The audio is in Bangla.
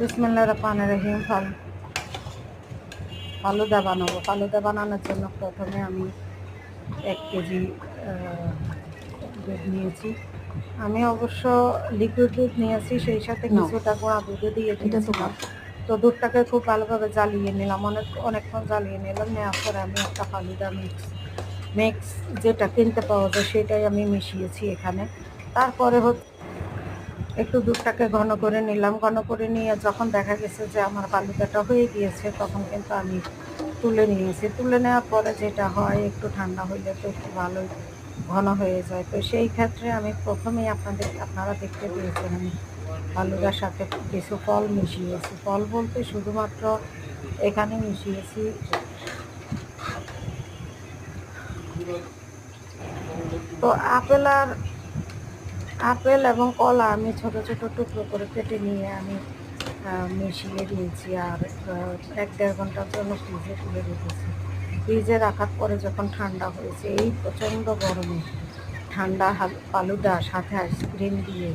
বিসমিল্লাহির রহমানির রহিম। ফালুদা বানাবো। ফালুদা বানানোর জন্য প্রথমে আমি 1 কেজি দুধ নিয়েছি। আমি অবশ্য লিকুইড দুধ নিয়েছি, সেই সাথে কিছুটা গুঁড়া দুধও দিয়ে দিয়েছিলাম। তো দুধটাকে খুব ভালোভাবে জ্বালিয়ে নিলাম, অনেকক্ষণ জ্বালিয়ে নিলাম। নেওয়ার পরে আমি একটা ফালুদা মিক্স যেটা কিনতে পাওয়া যায় সেটাই আমি মিশিয়েছি এখানে। তারপরে একটু দুধটাকে ঘন করে নিলাম। ঘন করে নিয়ে যখন দেখা গেছে যে আমার ফালুদাটা হয়ে গিয়েছে, তখন কিন্তু আমি তুলে নিয়েছি। তুলে নেওয়ার পরে যেটা হয়, একটু ঠান্ডা হইলে তো একটু ভালোই ঘন হয়ে যায়। তো সেই ক্ষেত্রে আমি প্রথমেই আপনারা দেখতে পেয়েছেন আমি ফালুদার সাথে কিছু ফল মিশিয়েছি। ফল বলতে শুধুমাত্র এখানে মিশিয়েছি তো আপেল এবং কলা আমি ছোট ছোট টুকরো করে কেটে নিয়ে আমি মিশিয়ে দিয়েছি। আর 1-1.5 ঘন্টার জন্য ফ্রিজে তুলে রেখেছি। ফ্রিজে রাখার পরে যখন ঠান্ডা হয়েছে, এই প্রচণ্ড গরমে ঠান্ডা ফালুদা সাথে আইসক্রিম দিয়ে